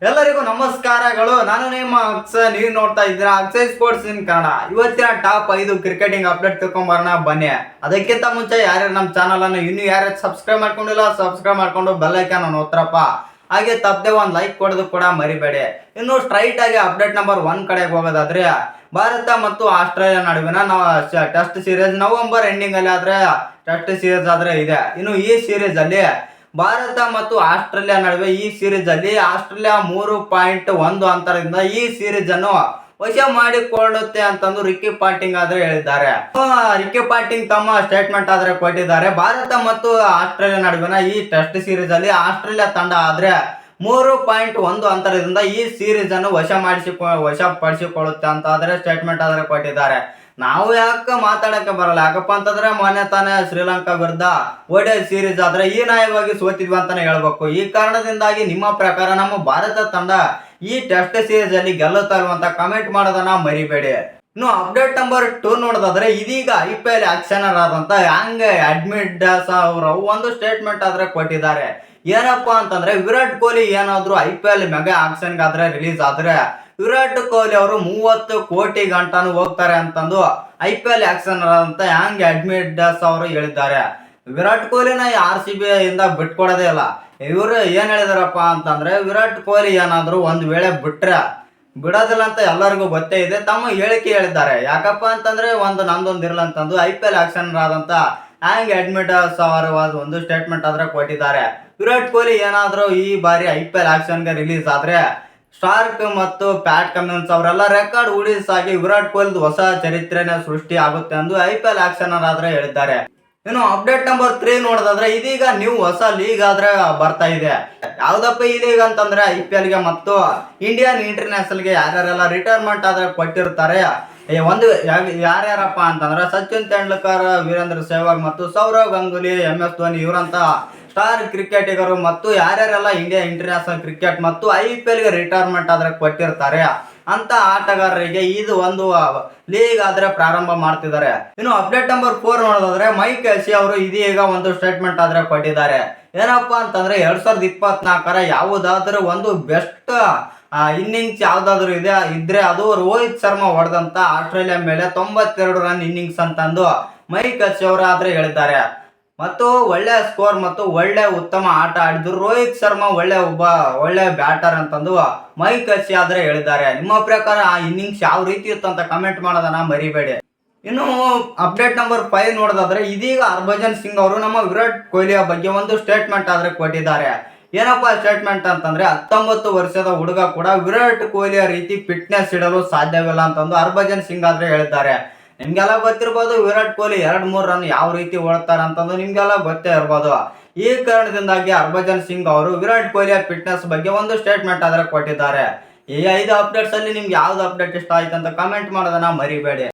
ಎಲ್ಲರಿಗೂ ನಮಸ್ಕಾರಗಳು. ನಾನು ನಿಮ್ಮ ಅಕ್ಷಯ್. ನೀವು ನೋಡ್ತಾ ಇದ್ದೀರಾ ಅಕ್ಷಯ್ ಸ್ಪೋರ್ಟ್ಸ್ ಇನ್ ಕನ್ನಡ. ಇವತ್ತಿನ ಟಾಪ್ 5 ಕ್ರಿಕೆಟಿಂಗ್ ಅಪ್ಡೇಟ್ ತಿಳ್ಕೊಂಬರೋಣ ಬನ್ನಿ. ಅದಕ್ಕಿಂತ ಮುಂಚೆ ಯಾರ್ಯಾರು ನಮ್ಮ ಚಾನಲ್ ಅನ್ನು ಇನ್ನೂ ಯಾರ್ಯಾರು ಸಬ್ಸ್ಕ್ರೈಬ್ ಮಾಡ್ಕೊಂಡಿಲ್ಲ ಸಬ್ಸ್ಕ್ರೈಬ್ ಮಾಡ್ಕೊಂಡು ಬೆಲ್ ಐಕಾನ್ ಅನ್ನು ಒತ್ತರಪ್ಪ. ಹಾಗೆ ತಪ್ಪದೆ ಒಂದು ಲೈಕ್ ಕೊಡೋದು ಕೂಡ ಮರಿಬೇಡಿ. ಇನ್ನು ಸ್ಟ್ರೈಟ್ ಆಗಿ ಅಪ್ಡೇಟ್ ನಂಬರ್ 1 ಕಡೆಗೆ ಹೋಗೋದಾದ್ರೆ, ಭಾರತ ಮತ್ತು ಆಸ್ಟ್ರೇಲಿಯಾ ನಡುವಿನ ಟೆಸ್ಟ್ ಸೀರೀಸ್ ನವೆಂಬರ್ ಎಂಡಿಂಗ್ ಅಲ್ಲಿ ಆದ್ರೆ ಟೆಸ್ಟ್ ಸೀರೀಸ್ ಆದ್ರೆ ಇದೆ. ಇನ್ನು ಈ ಸೀರೀಸ್ ಅಲ್ಲಿ ಭಾರತ ಮತ್ತು ಆಸ್ಟ್ರೇಲಿಯಾ ನಡುವೆ ಈ ಸೀರೀಸ್ ಅಲ್ಲಿ ಆಸ್ಟ್ರೇಲಿಯಾ 3.1 ಅಂತರದಿಂದ ಈ ಸೀರೀಸ್ ಅನ್ನು ವಶ ಮಾಡಿಕೊಳ್ಳುತ್ತೆ ಅಂತಂದು ರಿಕ್ಕಿ ಪಾಂಟಿಂಗ್ ಆದ್ರೆ ಹೇಳಿದ್ದಾರೆ. ರಿಕ್ಕಿ ಪಾಂಟಿಂಗ್ ತಮ್ಮ ಸ್ಟೇಟ್ಮೆಂಟ್ ಆದ್ರೆ ಕೊಟ್ಟಿದ್ದಾರೆ. ಭಾರತ ಮತ್ತು ಆಸ್ಟ್ರೇಲಿಯಾ ನಡುವಿನ ಈ ಟೆಸ್ಟ್ ಸೀರೀಸ್ ಅಲ್ಲಿ ಆಸ್ಟ್ರೇಲಿಯಾ ತಂಡ ಆದ್ರೆ 3.1 ಅಂತರದಿಂದ ಈ ಸೀರೀಸ್ ಅನ್ನು ವಶಪಡಿಸಿಕೊಳ್ಳುತ್ತೆ ಅಂತ ಆದ್ರೆ ಸ್ಟೇಟ್ಮೆಂಟ್ ಆದ್ರೆ ಕೊಟ್ಟಿದ್ದಾರೆ. ನಾವು ಯಾಕೆ ಮಾತಾಡಕ್ಕೆ ಬರಲ್ಲ, ಯಾಕಪ್ಪ ಅಂತಂದ್ರೆ ಮೊನ್ನೆ ತಾನೇ ಶ್ರೀಲಂಕಾ ವಿರುದ್ಧ ODI ಸೀರೀಸ್ ಆದ್ರೆ ಹೀನಾಯವಾಗಿ ಸೋತಿದ್ವಿ ಅಂತಾನೆ ಹೇಳ್ಬೇಕು. ಈ ಕಾರಣದಿಂದಾಗಿ ನಿಮ್ಮ ಪ್ರಕಾರ ನಮ್ಮ ಭಾರತ ತಂಡ ಈ ಟೆಸ್ಟ್ ಸೀರೀಸ್ ಅಲ್ಲಿ ಗೆಲ್ಲುತ್ತಾ ಇರುವಂತ ಕಮೆಂಟ್ ಮಾಡೋದನ್ನ ಮರಿಬೇಡಿ. ಇನ್ನು ಅಪ್ಡೇಟ್ ನಂಬರ್ 2 ನೋಡೋದಾದ್ರೆ, ಇದೀಗ IPL ಆಕ್ಷನರ್ ಆದಂತ ಯಾಂಗ್ ಅಡ್ಮಿಟ್ ದಾಸ್ ಅವರು ಒಂದು ಸ್ಟೇಟ್ಮೆಂಟ್ ಆದ್ರೆ ಕೊಟ್ಟಿದ್ದಾರೆ. ಏನಪ್ಪಾ ಅಂತಂದ್ರೆ, ವಿರಾಟ್ ಕೊಹ್ಲಿ ಏನಾದ್ರು IPL ಮೆಗಾ ಆಕ್ಷನ್ ಆದ್ರೆ ರಿಲೀಸ್ ಆದ್ರೆ ವಿರಾಟ್ ಕೊಹ್ಲಿ ಅವರು 30 ಕೋಟಿ ಗಂಟನು ಹೋಗ್ತಾರೆ ಅಂತಂದು IPL ಆಕ್ಷನ್ ಅಂತ ಯಾಂಗ್ ಅಡ್ಮಿಟ್ ದಾಸ್ ಅವರು ಹೇಳಿದ್ದಾರೆ. ವಿರಾಟ್ ಕೊಹ್ಲಿನ RCB ಇಂದ ಬಿಟ್ಕೊಡೋದೇ ಇಲ್ಲ. ಇವರು ಏನ್ ಹೇಳಿದಾರಪ್ಪ ಅಂತಂದ್ರೆ, ವಿರಾಟ್ ಕೊಹ್ಲಿ ಏನಾದ್ರು ಒಂದ್ ವೇಳೆ ಬಿಡೋದಿಲ್ಲ ಅಂತ ಎಲ್ಲರಿಗೂ ಗೊತ್ತೇ ಇದೆ. ತಮ್ಮ ಹೇಳಿಕೆ ಹೇಳಿದ್ದಾರೆ. ಯಾಕಪ್ಪ ಅಂತಂದ್ರೆ, ನಂದೊಂದು ಇರಲ್ಲ ಅಂತಂದು IPL ಆಕ್ಷನ್ ಆದಂತ ಹ್ಯಾಂಗ್ ಅಡ್ಮಿಟ್ ದಾಸ್ ಅವರು ಒಂದು ಸ್ಟೇಟ್ಮೆಂಟ್ ಆದ್ರೆ ಕೊಟ್ಟಿದ್ದಾರೆ. ವಿರಾಟ್ ಕೊಹ್ಲಿ ಏನಾದ್ರು ಈ ಬಾರಿ IPL ಆಕ್ಷನ್ಗೆ ರಿಲೀಸ್ ಆದ್ರೆ ಸ್ಟಾರ್ಕ್ ಮತ್ತು ಪ್ಯಾಟ್ ಕಮಿನ್ಸ್ ಅವರೆಲ್ಲ ರೆಕಾರ್ಡ್ ಉಳಿಸಾಗಿ ವಿರಾಟ್ ಕೊಹ್ಲಿ ಹೊಸ ಚರಿತ್ರೆನೇ ಸೃಷ್ಟಿ ಆಗುತ್ತೆ ಎಂದು IPL ಆಕ್ಷನರ್ ಆದ್ರೆ ಹೇಳಿದ್ದಾರೆ. ಇನ್ನು ಅಪ್ಡೇಟ್ ನಂಬರ್ 3 ನೋಡೋದಾದ್ರೆ, ಇದೀಗ ನೀವು ಹೊಸ ಲೀಗ್ ಆದ್ರೆ ಬರ್ತಾ ಇದೆ. ಯಾವ್ದಪ್ಪ ಈ ಲೀಗ್ ಅಂತಂದ್ರೆ, IPL ಗೆ ಮತ್ತು ಇಂಡಿಯನ್ ಇಂಟರ್ನ್ಯಾಷನಲ್ ಗೆ ಯಾರ್ಯಾರೆಲ್ಲ ರಿಟೈರ್ಮೆಂಟ್ ಆದ್ರೆ ಕೊಟ್ಟಿರ್ತಾರೆ. ಯಾರ್ಯಾರಪ್ಪ ಅಂತಂದ್ರೆ, ಸಚಿನ್ ತೆಂಡೂಲ್ಕರ್, ವೀರೇಂದ್ರ ಸೆಹ್ವಾಗ್ ಮತ್ತು ಸೌರವ್ ಗಂಗೂಲಿ, MS ಧೋನಿ ಇವರಂತ ಸ್ಟಾರ್ ಕ್ರಿಕೆಟಿಗರು ಮತ್ತು ಯಾರ್ಯಾರೆಲ್ಲ ಇಂಡಿಯಾ ಇಂಟರ್ನ್ಯಾಷನಲ್ ಕ್ರಿಕೆಟ್ ಮತ್ತು IPL ಗೆ ರಿಟೈರ್ಮೆಂಟ್ ಆದ್ರೆ ಕೊಟ್ಟಿರ್ತಾರೆ ಅಂತ ಆಟಗಾರರಿಗೆ ಇದು ಒಂದು ಲೀಗ್ ಆದ್ರೆ ಪ್ರಾರಂಭ ಮಾಡ್ತಿದ್ದಾರೆ. ಇನ್ನು ಅಪ್ಡೇಟ್ ನಂಬರ್ 4 ನೋಡೋದಾದ್ರೆ, ಮೈಕ್ ಹೆಸ್ಸಿ ಅವರು ಇದೀಗ ಒಂದು ಸ್ಟೇಟ್ಮೆಂಟ್ ಆದ್ರೆ ಕೊಟ್ಟಿದ್ದಾರೆ. ಏನಪ್ಪಾ ಅಂತಂದ್ರೆ, 2024 ಯಾವುದಾದ್ರೂ ಒಂದು ಬೆಸ್ಟ್ ಇನ್ನಿಂಗ್ಸ್ ಯಾವ್ದಾದ್ರು ಇದ್ರೆ ಅದು ರೋಹಿತ್ ಶರ್ಮಾ ಹೊಡೆದಂತ ಆಸ್ಟ್ರೇಲಿಯಾ ಮೇಲೆ 92 ರನ್ ಇನ್ನಿಂಗ್ಸ್ ಅಂತಂದು ಮೈಕ್ ಹೆಸ್ಸಿ ಅವರು ಆದ್ರೆ ಹೇಳಿದ್ದಾರೆ. ಮತ್ತು ಒಳ್ಳೆ ಸ್ಕೋರ್ ಮತ್ತು ಒಳ್ಳೆ ಉತ್ತಮ ಆಟ ಆಡಿದ್ರು ರೋಹಿತ್ ಶರ್ಮಾ ಒಳ್ಳೆ ಬ್ಯಾಟರ್ ಅಂತಂದು ಮೈಕ್ ಹೆಸ್ಸಿ ಆದ್ರೆ ಹೇಳಿದ್ದಾರೆ. ನಿಮ್ಮ ಪ್ರಕಾರ ಆ ಇನ್ನಿಂಗ್ಸ್ ಯಾವ ರೀತಿ ಇತ್ತು ಅಂತ ಕಮೆಂಟ್ ಮಾಡೋದನ್ನ ಮರಿಬೇಡಿ. ಇನ್ನು ಅಪ್ಡೇಟ್ ನಂಬರ್ 5 ನೋಡೋದಾದ್ರೆ, ಇದೀಗ ಹರ್ಭಜನ್ ಸಿಂಗ್ ಅವರು ನಮ್ಮ ವಿರಾಟ್ ಕೊಹ್ಲಿಯ ಬಗ್ಗೆ ಒಂದು ಸ್ಟೇಟ್ಮೆಂಟ್ ಆದ್ರೆ ಕೊಟ್ಟಿದ್ದಾರೆ. ಏನಪ್ಪಾ ಸ್ಟೇಟ್ಮೆಂಟ್ ಅಂತಂದ್ರೆ, 19 ವರ್ಷದ ಹುಡುಗ ಕೂಡ ವಿರಾಟ್ ಕೊಹ್ಲಿಯ ರೀತಿ ಫಿಟ್ನೆಸ್ ಇಡಲು ಸಾಧ್ಯವಿಲ್ಲ ಅಂತಂದು ಹರ್ಭಜನ್ ಸಿಂಗ್ ಆದ್ರೆ ಹೇಳಿದ್ದಾರೆ. ನಿಮ್ಗೆಲ್ಲ ಗೊತ್ತಿರ್ಬೋದು ವಿರಾಟ್ ಕೊಹ್ಲಿ 2-3 ರನ್ ಯಾವ ರೀತಿ ಓಡ್ತಾರೆ ಅಂತಂದು ನಿಮ್ಗೆಲ್ಲ ಗೊತ್ತೇ ಇರ್ಬೋದು. ಈ ಕಾರಣದಿಂದಾಗಿ ಹರ್ಭಜನ್ ಸಿಂಗ್ ಅವರು ವಿರಾಟ್ ಕೊಹ್ಲಿಯ ಫಿಟ್ನೆಸ್ ಬಗ್ಗೆ ಒಂದು ಸ್ಟೇಟ್ಮೆಂಟ್ ಆದ್ರೆ ಕೊಟ್ಟಿದ್ದಾರೆ. ಈ 5 ಅಪ್ಡೇಟ್ಸ್ ಅಲ್ಲಿ ನಿಮ್ಗೆ ಯಾವ್ದು ಅಪ್ಡೇಟ್ ಇಷ್ಟ ಆಯ್ತು ಅಂತ ಕಮೆಂಟ್ ಮಾಡೋದನ್ನ ಮರಿಬೇಡಿ.